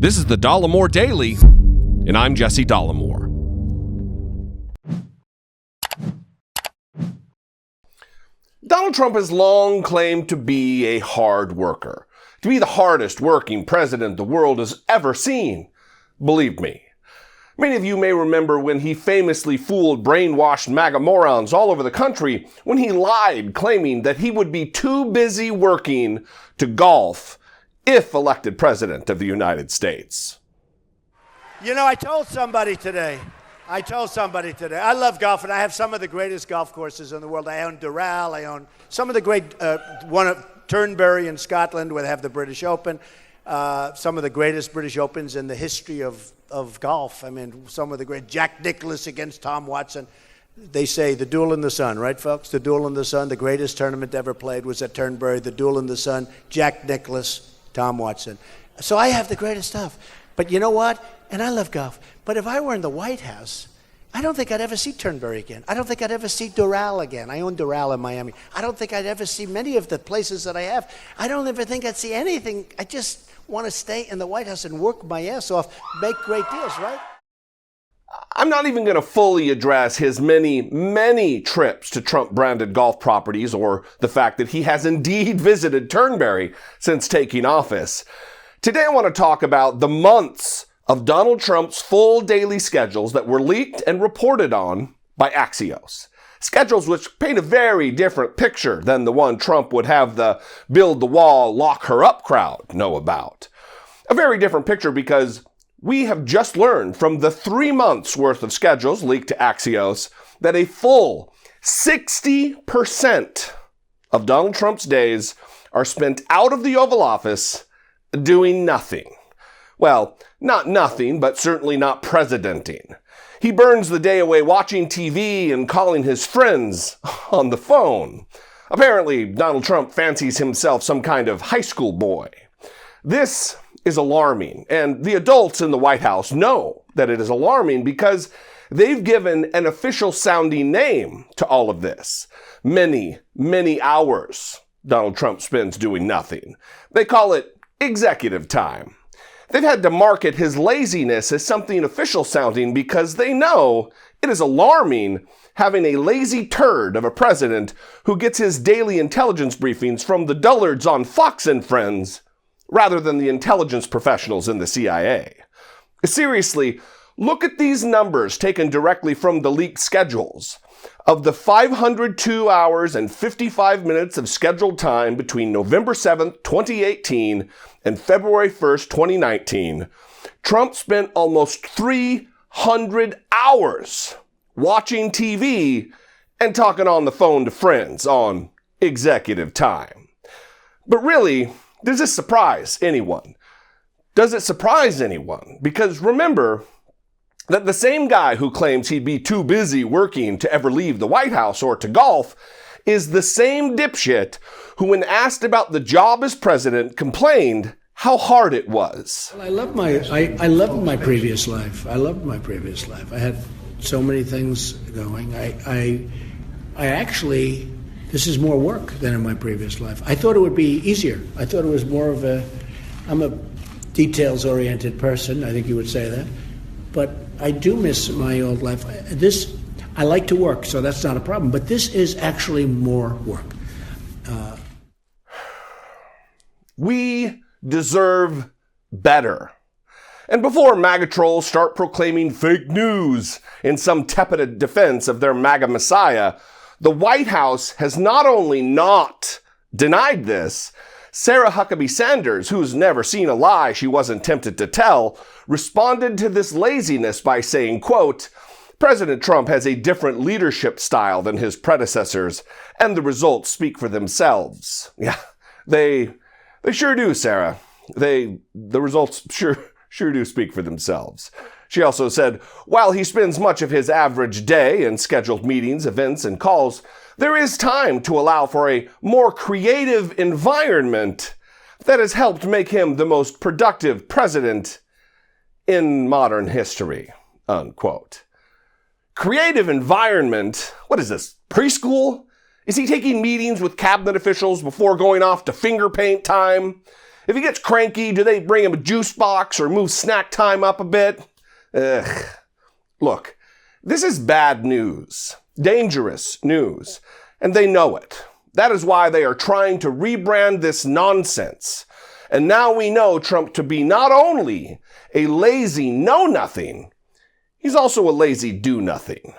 This is the Dollemore Daily, and I'm Jesse Dollemore. Donald Trump has long claimed to be a hard worker, to be the hardest working president the world has ever seen. Believe me. Many of you may remember when he famously fooled brainwashed MAGA morons all over the country when he lied, claiming that he would be too busy working to golf if elected president of the United States. You know, I told somebody today, I love golf, and I have some of the greatest golf courses in the world. I own Doral, I own some of the great, one of Turnberry in Scotland, where they have the British Open, some of the greatest British Opens in the history of golf. I mean, some of the great, Jack Nicklaus against Tom Watson. They say the duel in the sun, right, folks? The duel in the sun, the greatest tournament ever played was at Turnberry, the duel in the sun, Jack Nicklaus, Tom Watson. So I have the greatest stuff. But you know what? And I love golf. But if I were in the White House, I don't think I'd ever see Turnberry again. I don't think I'd ever see Doral again. I own Doral in Miami. I don't think I'd ever see many of the places that I have. I don't ever think I'd see anything. I just want to stay in the White House and work my ass off, make great deals, right? I'm not even going to fully address his many trips to Trump-branded golf properties or the fact that he has indeed visited Turnberry since taking office. Today I want to talk about the months of Donald Trump's full daily schedules that were leaked and reported on by Axios. Schedules which paint a very different picture than the one Trump would have the build the wall, lock her up crowd know about. A very different picture because we have just learned from the 3 months worth of schedules leaked to Axios that a full 60% of Donald Trump's days are spent out of the Oval Office doing nothing. Well, not nothing, but certainly not presidenting. He burns the day away watching TV and calling his friends on the phone. Apparently, Donald Trump fancies himself some kind of high school boy. This is alarming, and the adults in the White House know that it is alarming because they've given an official-sounding name to all of this. Many hours Donald Trump spends doing nothing. They call it executive time. They've had to market his laziness as something official-sounding because they know it is alarming having a lazy turd of a president who gets his daily intelligence briefings from the dullards on Fox and Friends rather than the intelligence professionals in the CIA. Seriously, look at these numbers taken directly from the leaked schedules. Of the 502 hours and 55 minutes of scheduled time between November 7th, 2018 and February 1st, 2019, Trump spent almost 300 hours watching TV and talking on the phone to friends on executive time. But really, does this surprise anyone? Does it surprise anyone? Because remember that the same guy who claims he'd be too busy working to ever leave the White House or to golf is the same dipshit who, when asked about the job as president, complained how hard it was. Well, I loved my previous life. I had so many things going. I actually, this is more work than in my previous life. I thought it would be easier. I thought it was more of I'm a details-oriented person, I think you would say that. But I do miss my old life. I like to work, so that's not a problem. But this is actually more work. We deserve better. And before MAGA trolls start proclaiming fake news in some tepid defense of their MAGA messiah, the White House has not only not denied this, Sarah Huckabee Sanders, who's never seen a lie she wasn't tempted to tell, responded to this laziness by saying, quote, President Trump has a different leadership style than his predecessors, and the results speak for themselves. Yeah, they sure do, Sarah. The results sure do speak for themselves. She also said, while he spends much of his average day in scheduled meetings, events, and calls, there is time to allow for a more creative environment that has helped make him the most productive president in modern history, unquote. Creative environment? What is this, preschool? Is he taking meetings with cabinet officials before going off to finger paint time? If he gets cranky, do they bring him a juice box or move snack time up a bit? Ugh. Look, this is bad news, dangerous news, and they know it. That is why they are trying to rebrand this nonsense. And now we know Trump to be not only a lazy know-nothing, he's also a lazy do-nothing.